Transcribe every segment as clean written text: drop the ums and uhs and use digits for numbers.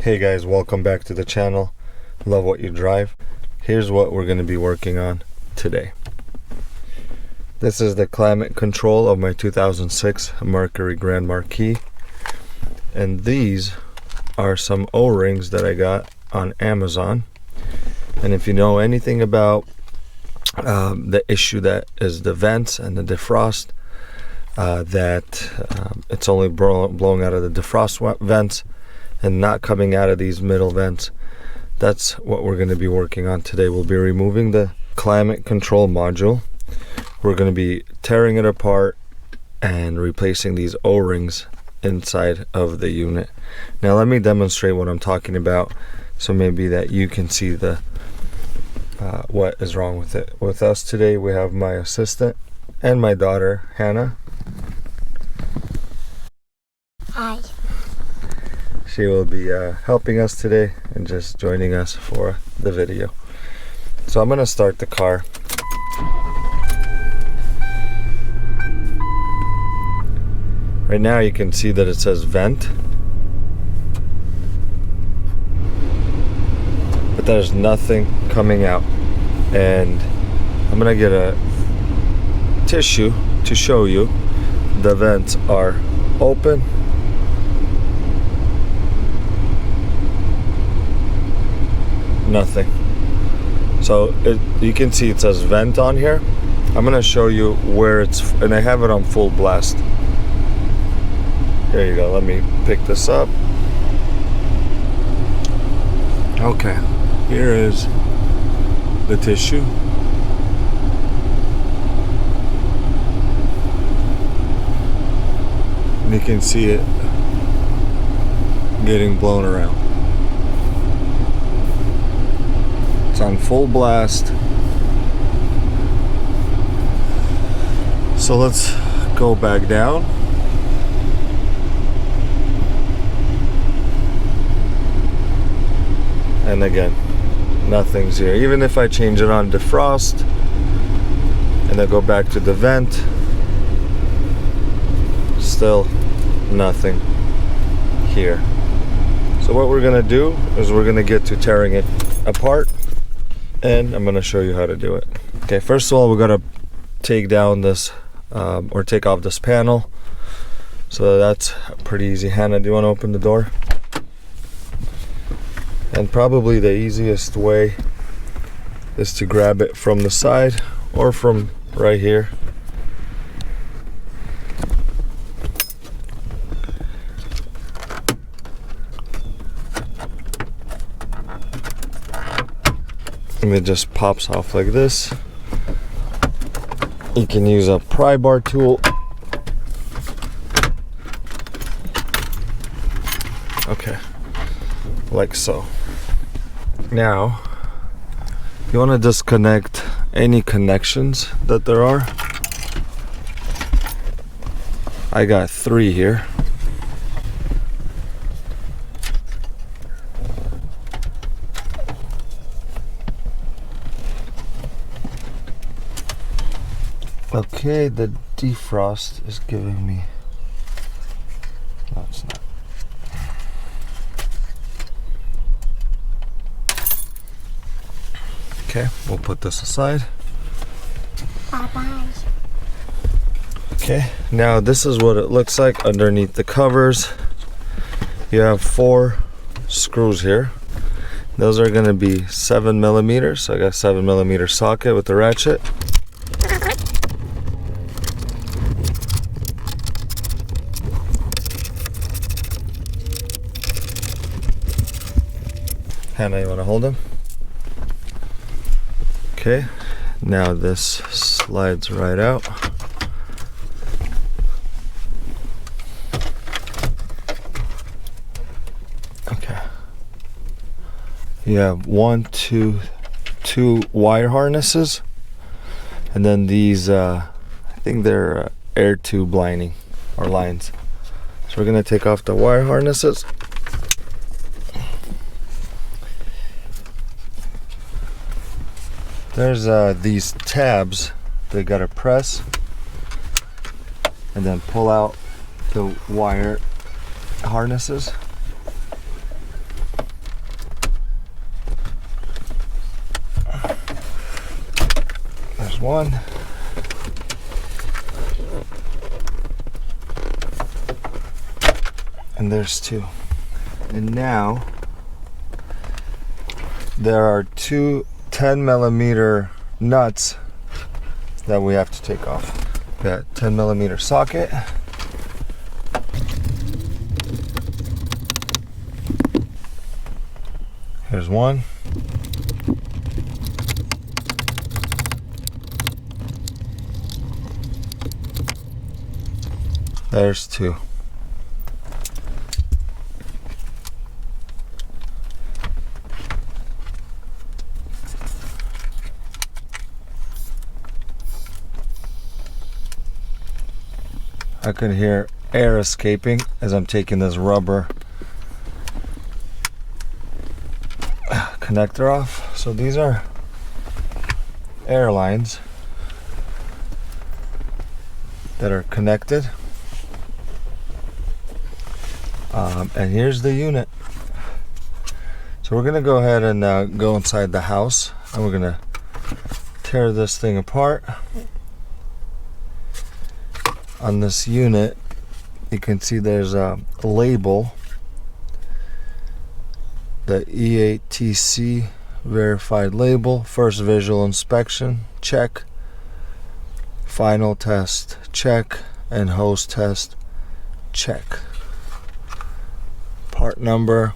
Hey guys, welcome back to the channel. Love what you drive. Here's what we're going to be working on today. This is the climate control of my 2006 Mercury Grand Marquis, and these are some O-rings that I got on Amazon. And if you know anything about the issue that is the vents and the defrost, it's only blowing out of the defrost vents and not coming out of these middle vents. That's what we're going to be working on today. We'll be removing the climate control module. We're going to be tearing it apart and replacing these O-rings inside of the unit. Now let me demonstrate what I'm talking about, so maybe that you can see the what is wrong with it. With us today we have my assistant and my daughter Hannah. Hi. She will be helping us today and just joining us for the video. So I'm gonna start the car. Right now you can see that it says vent, but there's nothing coming out. And I'm gonna get a tissue to show you the vents are open. Nothing. So you can see it says vent on here. I'm gonna show you where it's, and I have it on full blast. There you go. Let me pick this up. Okay, here is the tissue. And you can see it getting blown around. It's on full blast. So let's go back down. And again, nothing's here. Even if I change it on defrost and then go back to the vent, still nothing here. So what we're gonna do is we're gonna get to tearing it apart, and I'm gonna show you how to do it. Okay, first of all, we're gonna take down this or take off this panel. So that's pretty easy. Hannah, do you want to open the door? And probably the easiest way is to grab it from the side or from right here. And it just pops off like this. You can use a pry bar tool. Okay, like so. Now, you want to disconnect any connections that there are. I got 3 here. Okay, the defrost is giving me, no, it's not. Okay, we'll put this aside. Bye-bye. Okay, now this is what it looks like underneath the covers. You have 4 screws here. Those are going to be 7mm, so I got a 7mm socket with the ratchet. Hannah, you want to hold them? Okay, now this slides right out. Okay. You have two wire harnesses, and then these, I think they're air tube lining or lines. So we're going to take off the wire harnesses. There's these tabs they gotta press and then pull out the wire harnesses. one. And there's two. And now there are two 10mm nuts that we have to take off. Got 10mm socket. Here's one. There's two. I could hear air escaping as I'm taking this rubber connector off. So these are air lines that are connected. And here's the unit. So we're gonna go ahead and go inside the house, and we're gonna tear this thing apart. On this unit, you can see there's a label, the EATC verified label, first visual inspection, check, final test, check, and hose test, check. Part number,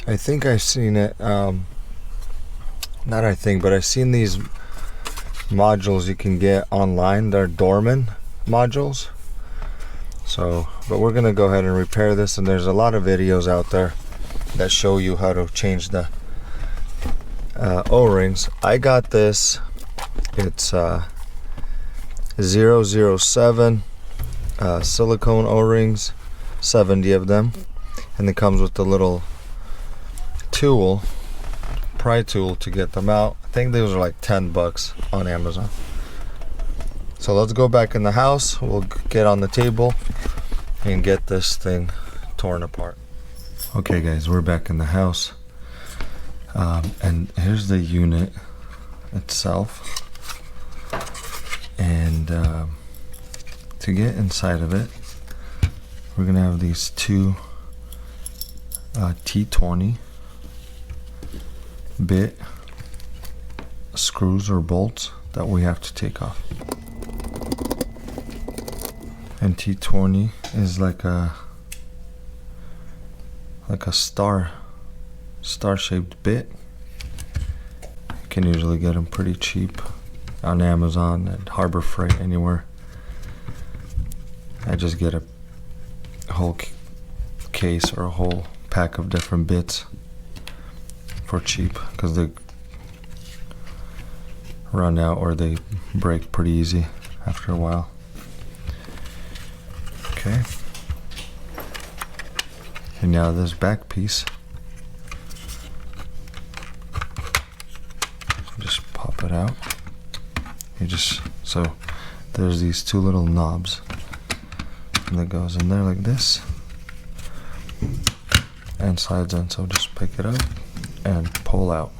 I think I've seen it, not I think, but I've seen these modules you can get online. They're Dorman modules. So, but we're gonna go ahead and repair this, and there's a lot of videos out there that show you how to change the O-rings. I got this, it's 007 silicone O-rings, 70 of them, and it comes with the little tool, pry tool, to get them out. I think those are like $10 on Amazon. So let's go back in the house, we'll get on the table and get this thing torn apart. Okay guys, we're back in the house, and here's the unit itself. And to get inside of it, we're gonna have these two T20 bit screws or bolts that we have to take off. And T20 is like a star-shaped bit. You can usually get them pretty cheap on Amazon, at Harbor Freight, anywhere. I just get a whole case or a whole pack of different bits for cheap, because they run out or they break pretty easy after a while. Okay. And now this back piece, just pop it out. So there's these two little knobs, and that goes in there like this and slides in. So just pick it up and pull out.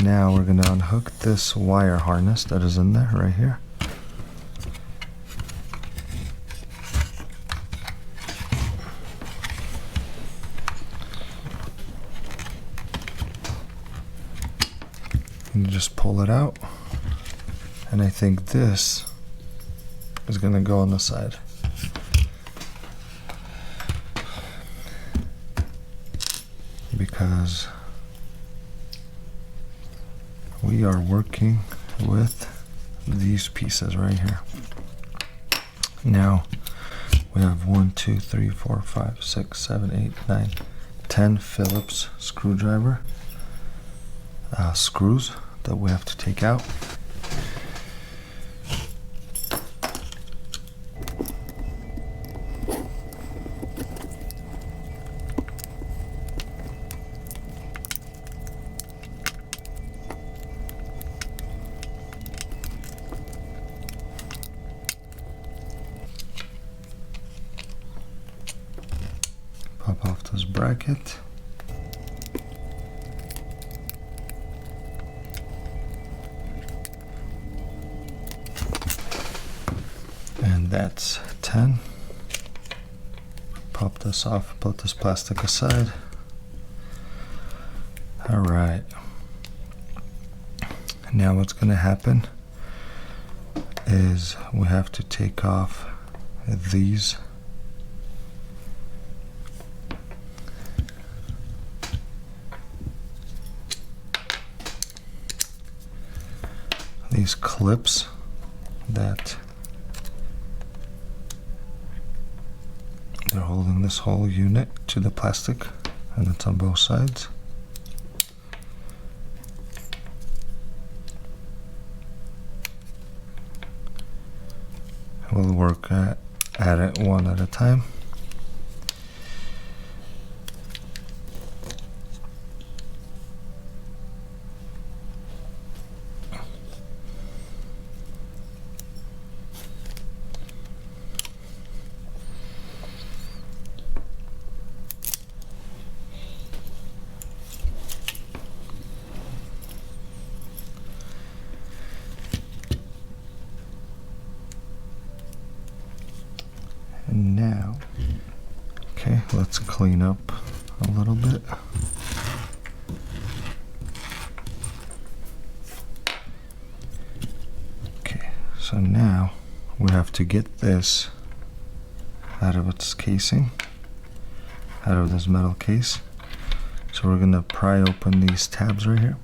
Now we're going to unhook this wire harness that is in there right here. And just pull it out, and I think this is going to go on the side. Because we are working with these pieces right here. Now we have 1, 2, 3, 4, 5, 6, 7, 8, 9, 10 Phillips screwdriver screws that we have to take out. Pop off this bracket. That's 10. Pop this off, put this plastic aside. Alright. Now what's going to happen is we have to take off these clips that they're holding this whole unit to the plastic, and it's on both sides. We'll work at it one at a time. And now, okay, let's clean up a little bit. Okay, so now we have to get this out of its casing, out of this metal case. So we're gonna pry open these tabs right here.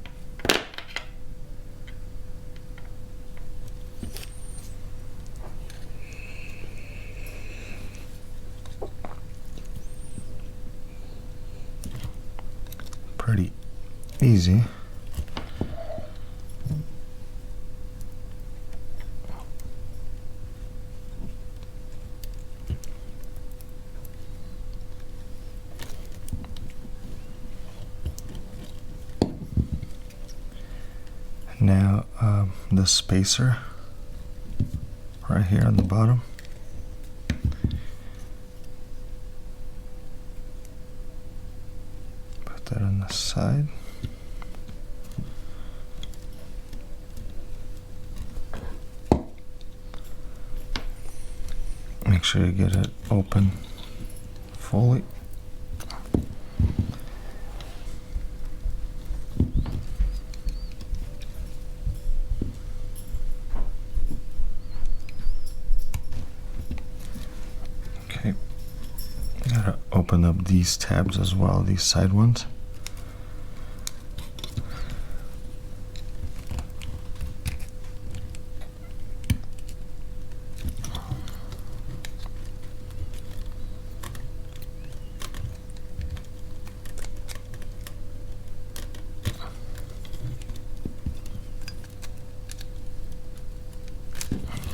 Pretty easy. Now the spacer right here on the bottom. That on the side. Make sure you get it open fully. Okay. Gotta open up these tabs as well, these side ones.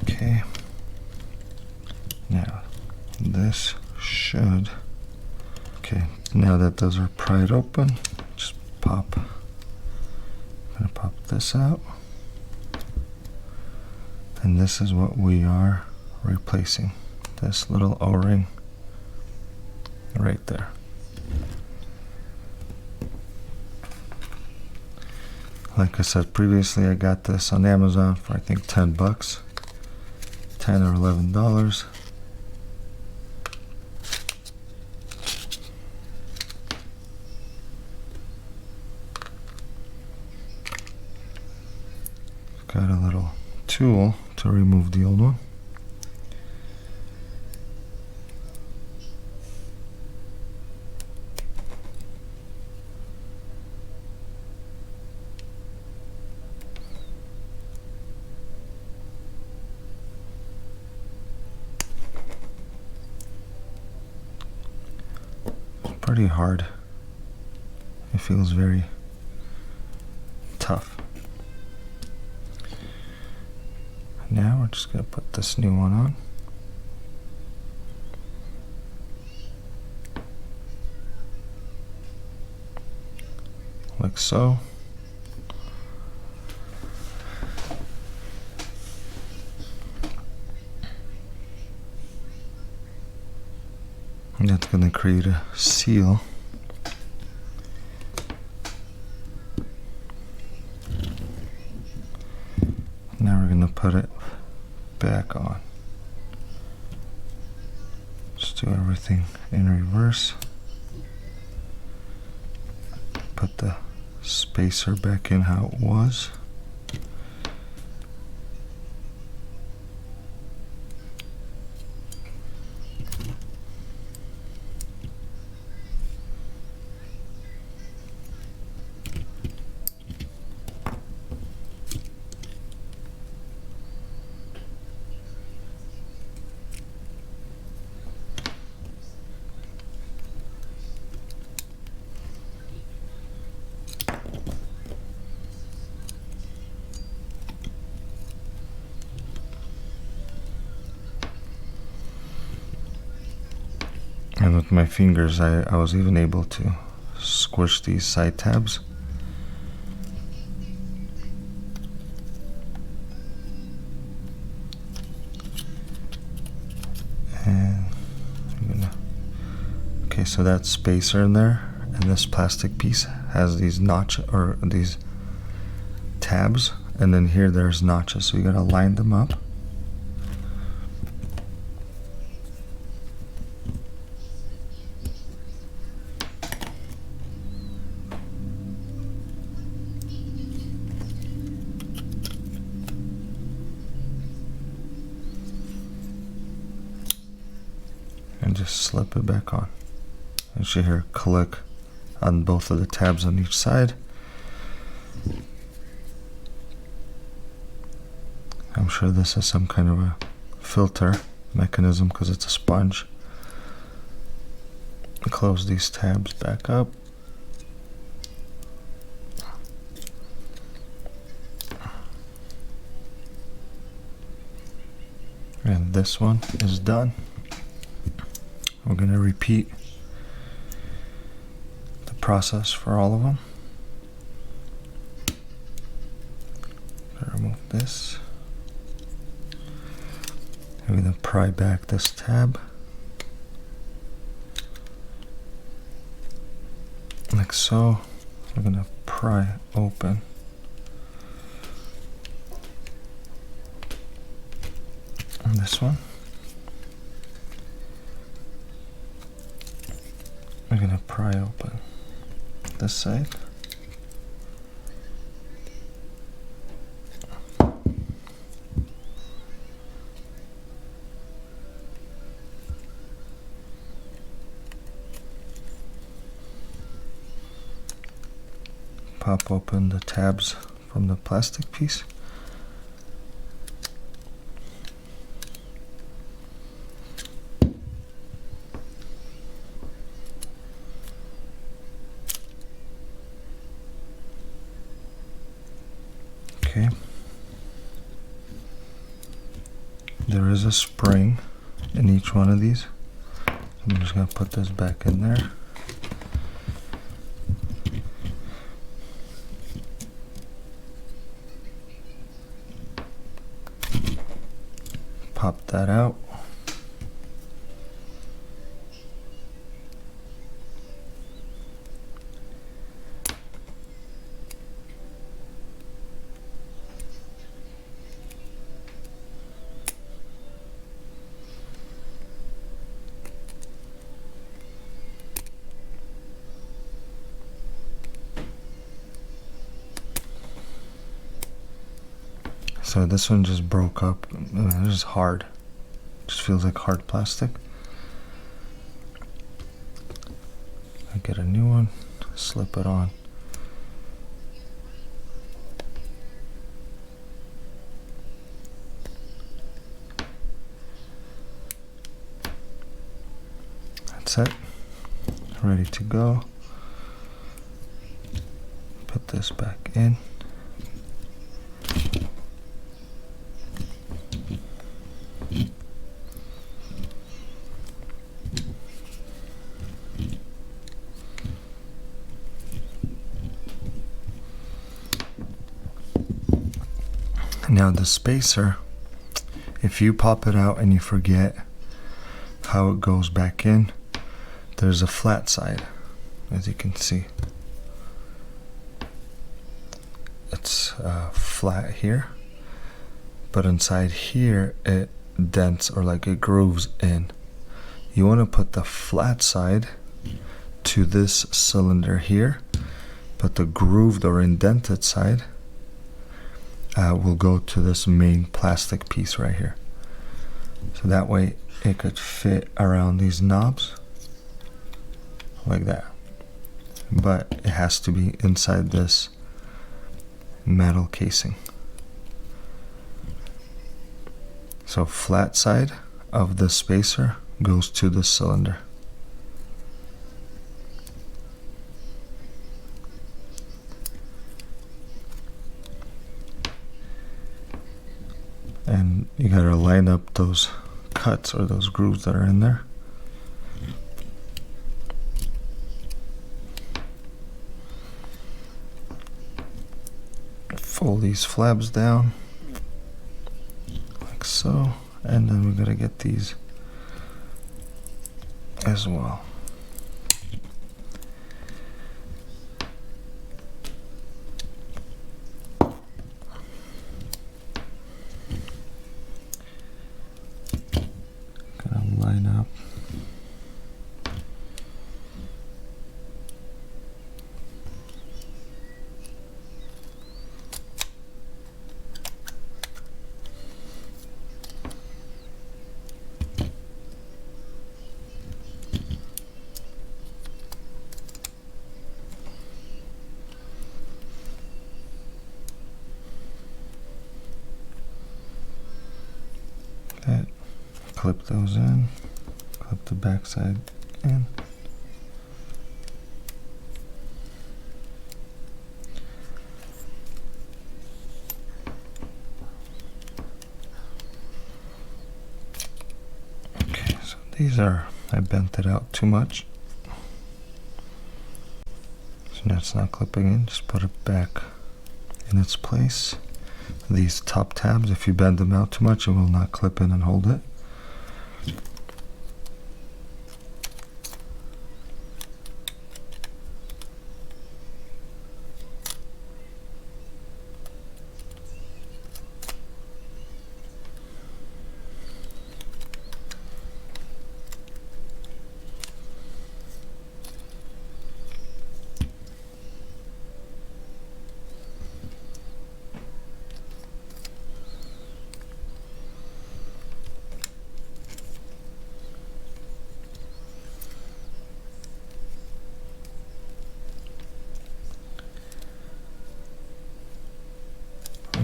Okay, now this should, okay, now that those are pried open, just pop, I'm gonna pop this out, and this is what we are replacing, this little O-ring right there. Like I said previously, I got this on Amazon for I think 10 bucks, $10 or $11. Got a little tool to remove the old one. Pretty hard. It feels very tough. Now we're just going to put this new one on. Like so. And that's going to create a seal. Now we're going to put it back on. do everything in reverse. Put the spacer back in how it was. And with my fingers, I was even able to squish these side tabs. And okay, so that spacer in there, and this plastic piece has these these tabs, and then here there's notches, so you gotta line them up. And just slip it back on. You should hear a click on both of the tabs on each side. I'm sure this is some kind of a filter mechanism because it's a sponge. Close these tabs back up. And this one is done. We're going to repeat the process for all of them. Remove this. I'm going to pry back this tab like so. We're going to pry open this one. We're going to pry open this side. Pop open the tabs from the plastic piece. Okay. There is a spring in each one of these. I'm just going to put this back in there. Pop that out. So this one just broke up. It's just hard. Just feels like hard plastic. I get a new one, slip it on. That's it. Ready to go. Put this back in. Now the spacer, if you pop it out and you forget how it goes back in, there's a flat side, as you can see. It's flat here, but inside here it dents, or like it grooves in. you want to put the flat side to this cylinder here, but the grooved or indented side will go to this main plastic piece right here. So that way it could fit around these knobs like that. But it has to be inside this metal casing. So flat side of the spacer goes to the cylinder. And you gotta line up those cuts or those grooves that are in there. Fold these flabs down like so, and then we're gonna get these as well. Gonna line up. That, clip those in, clip the back side in. Okay, so these are, I bent it out too much. So now it's not clipping in, just put it back in its place. These top tabs, if you bend them out too much, it will not clip in and hold it.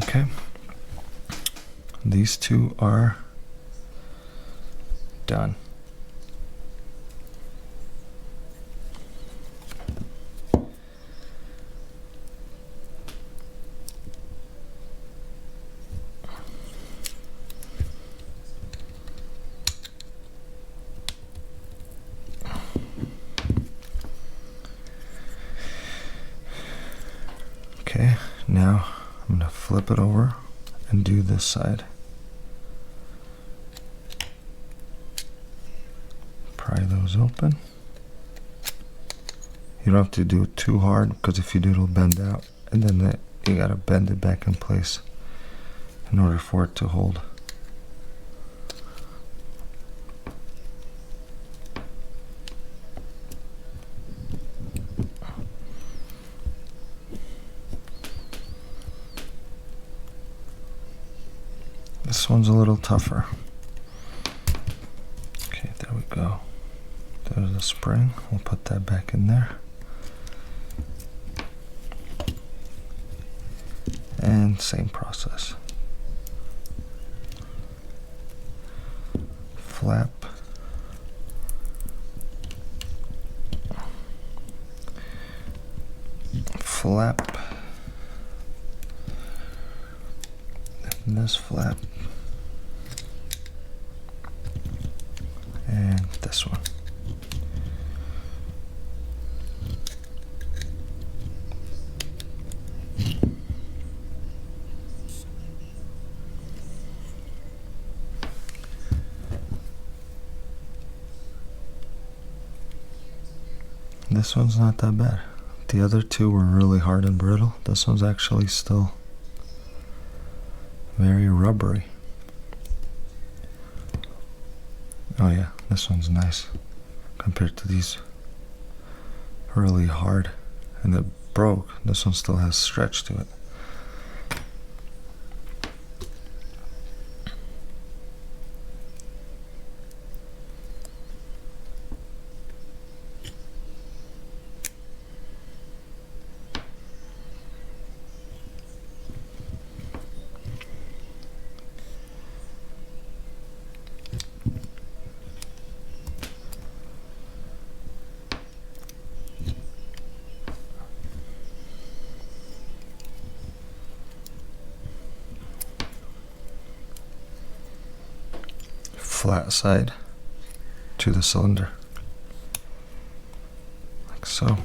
Okay, these two are done. Okay, now I'm going to flip it over and do this side. Pry those open. You don't have to do it too hard, because if you do, it'll bend out, and then you got to bend it back in place in order for it to hold. This one's a little tougher. Okay, there we go. There's a spring. We'll put that back in there. And same process. Flap. Flap. And this flap. And this one. This one's not that bad. The other two were really hard and brittle. This one's actually still very rubbery. Oh yeah, this one's nice compared to these really hard, and it broke. This one still has stretch to it. Flat side to the cylinder, like so.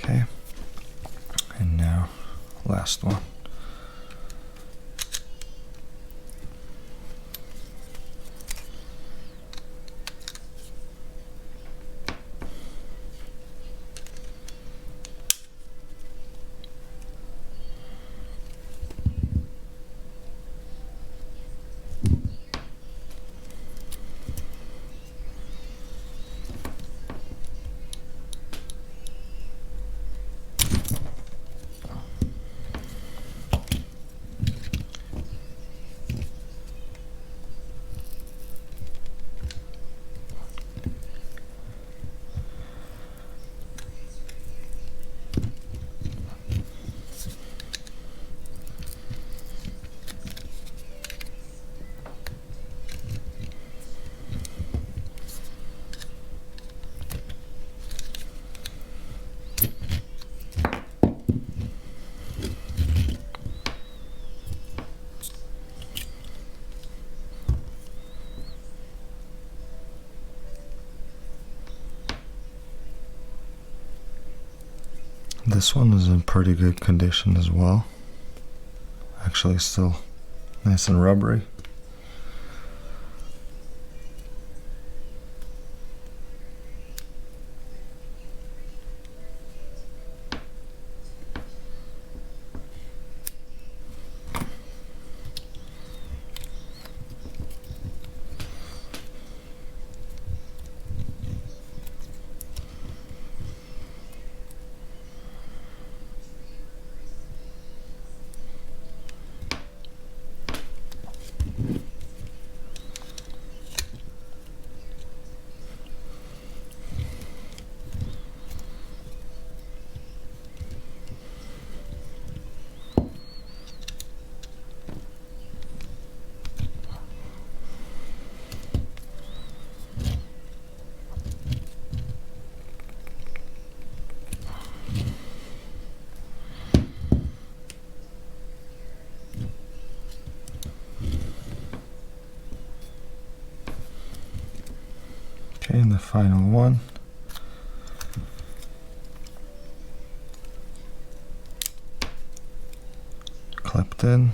Okay, and now last one. This one is in pretty good condition as well. Actually still nice and rubbery. Okay, and the final one. Clipped in.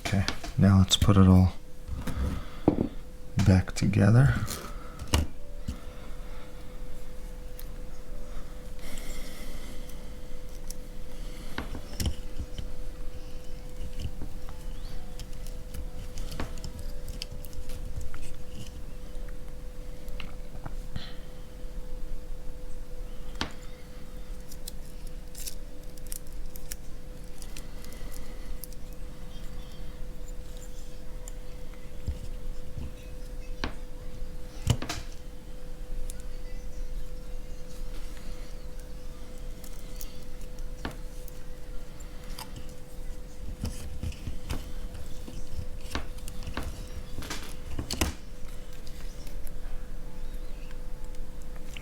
Okay, now let's put it all back together.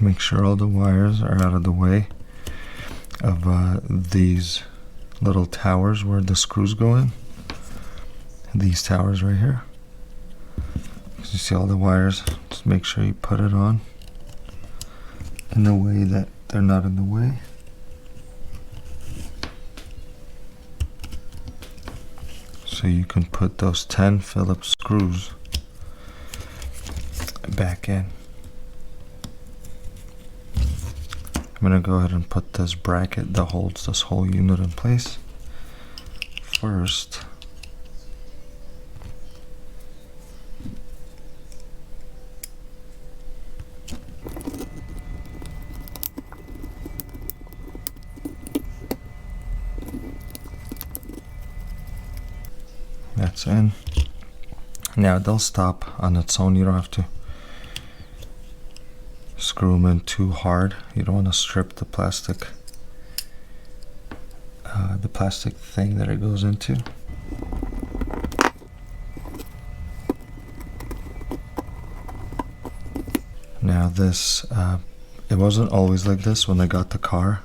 Make sure all the wires are out of the way of these little towers where the screws go in. These towers right here. You see all the wires, just make sure you put it on in a way that they're not in the way. So you can put those 10 Phillips screws back in. I'm going to go ahead and put this bracket that holds this whole unit in place first. That's in. Now they'll stop on its own. You don't have to screw them in too hard. You don't want to strip the plastic thing that it goes into. Now this, it wasn't always like this when I got the car.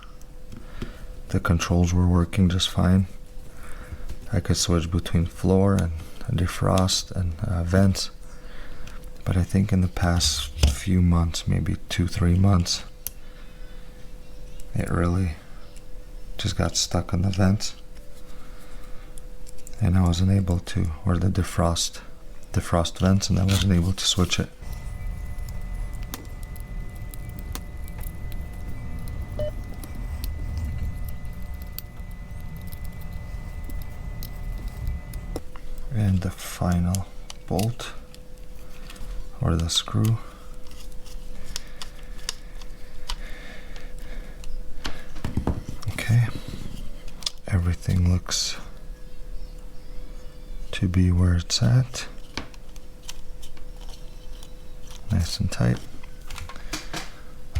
The controls were working just fine. I could switch between floor and defrost and vents. But I think in the past few months, maybe 2-3 months, it really just got stuck on the vents. And I wasn't able to, or the defrost vents, and I wasn't able to switch it. And the final bolt, or the screw. Okay, everything looks to be where it's at. Nice and tight.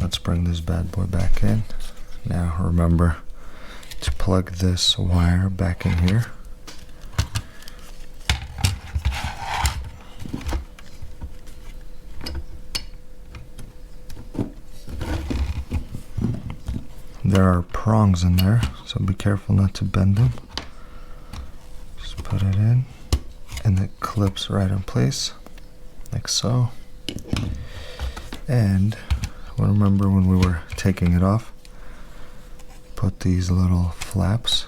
Let's bring this bad boy back in. Now remember to plug this wire back in here. There are prongs in there, so be careful not to bend them. Just put it in, and it clips right in place, like so. And remember when we were taking it off, put these little flaps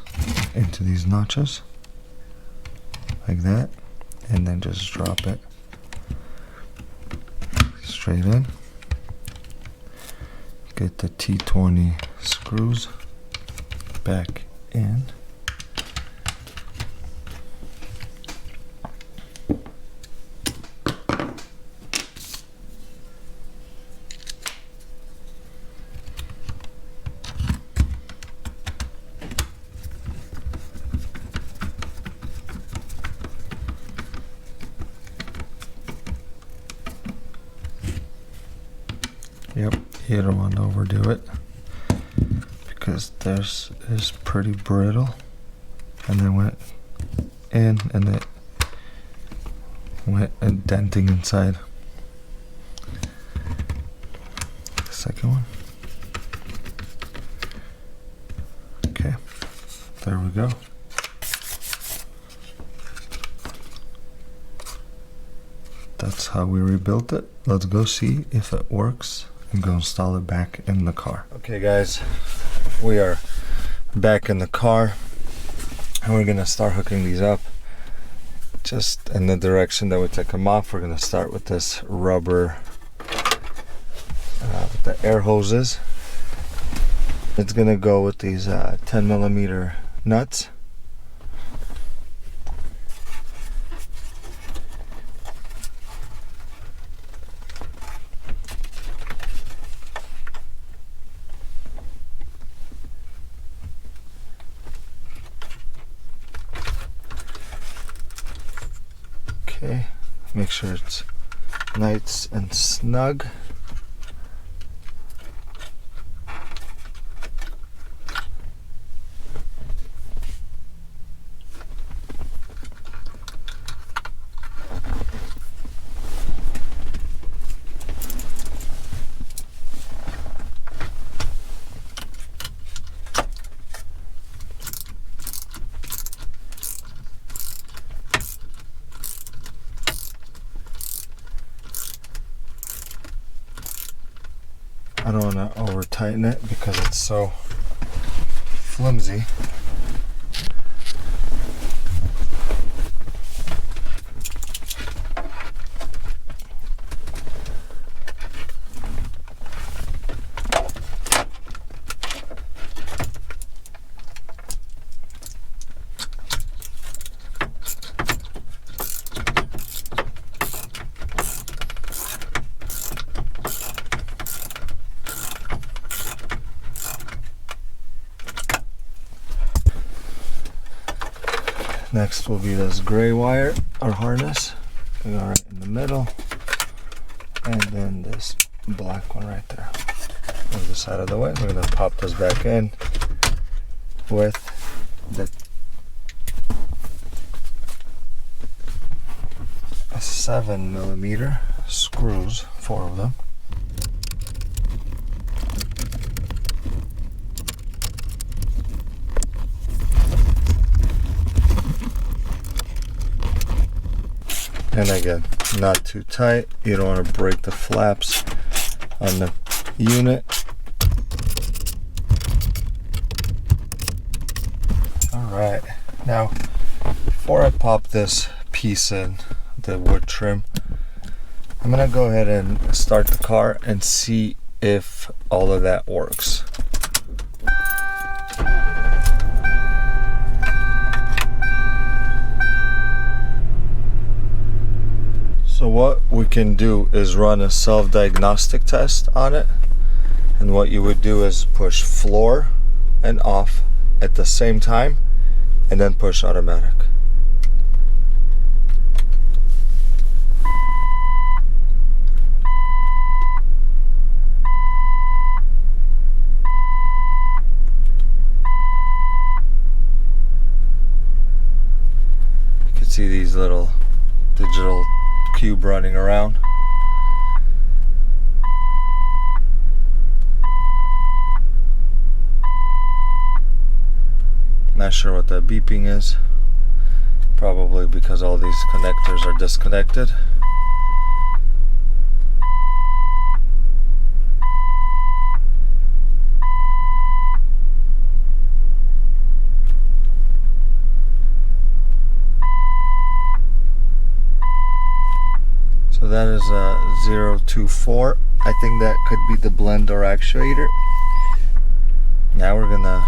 into these notches, like that, and then just drop it straight in. Get the T20 screws back in. Yep, you don't want to overdo it because this is pretty brittle, and then went in and it went indenting inside. The second one. Okay, there we go. That's how we rebuilt it. Let's go see if it works and go install it back in the car. Okay guys, we are back in the car and we're gonna start hooking these up just in the direction that we took them off. We're gonna start with this rubber with the air hoses. It's gonna go with these 10mm nuts. Okay, make sure it's nice and snug. I don't want to over tighten it because it's so flimsy. Next will be this gray wire or harness. We go right in the middle. And then this black one right there. Move this out of the way. We're going to pop this back in with the 7mm screws, 4 of them. And again, not too tight. You don't want to break the flaps on the unit. Alright, now before I pop this piece in, the wood trim, I'm going to go ahead and start the car and see if all of that works. So what we can do is run a self-diagnostic test on it, and what you would do is push floor and off at the same time and then push automatic. You can see these little digital cube running around. Not sure what that beeping is. Probably because all these connectors are disconnected. So that is a 024. I think that could be the blender actuator. Now we're gonna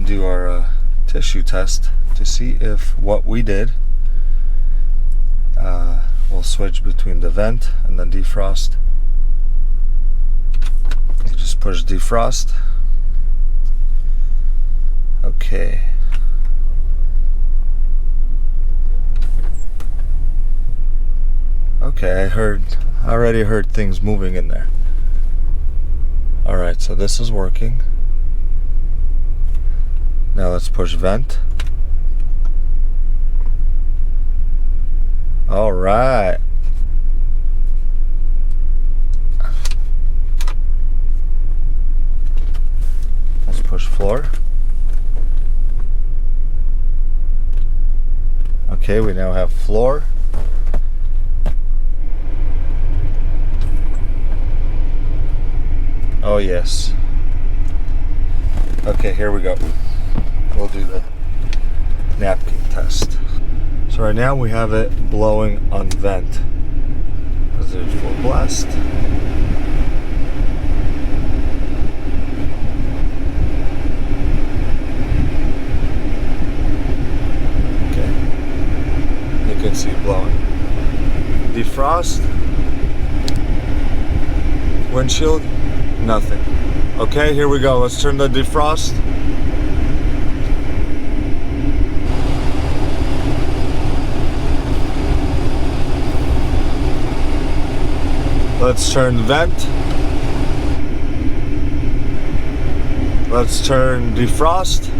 do our tissue test to see if what we did will switch between the vent and the defrost. You just push defrost. Okay. Okay, I already heard things moving in there. Alright, so this is working. Now let's push vent. Alright. Let's push floor. Okay, we now have floor. Oh yes. Okay, here we go. We'll do the napkin test. So right now we have it blowing on vent. Let's do full blast. Okay. You can see it blowing. Defrost. Windshield. Nothing. Okay, here we go. Let's turn the defrost. Let's turn vent. Let's turn defrost.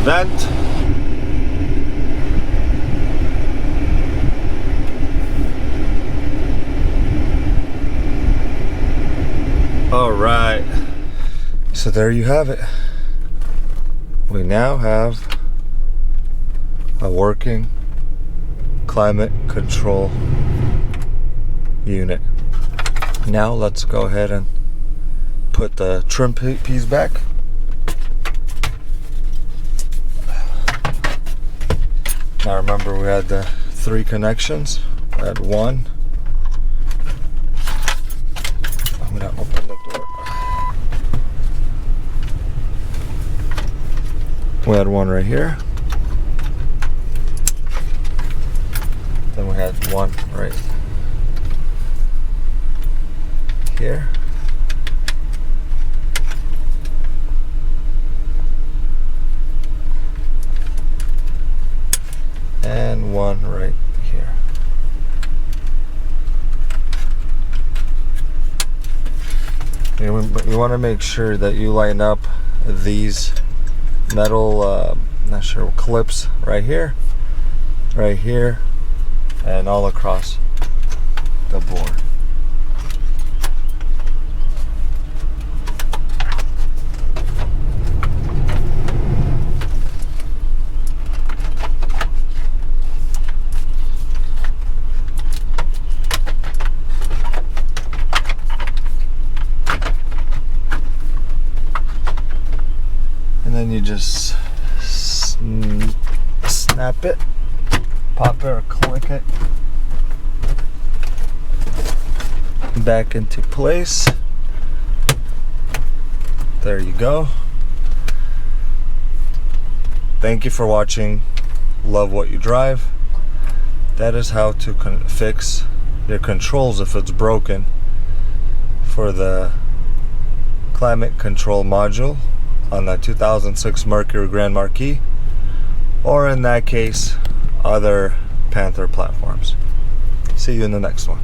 Vent. All right, so there you have it. We now have a working climate control unit. Now let's go ahead and put the trim piece back. Now remember, we had the 3 connections. We had 1. I'm gonna open the door. We had 1 right here. Then we had 1 right here. And 1 right here. You want to make sure that you line up these metal, not sure, clips right here, and all across the board. And then you just snap it, pop it or click it back into place. There you go. Thank you for watching. Love what you drive. That is how to fix your controls if it's broken for the climate control module on that 2006 Mercury Grand Marquis, or in that case, other Panther platforms. See you in the next one.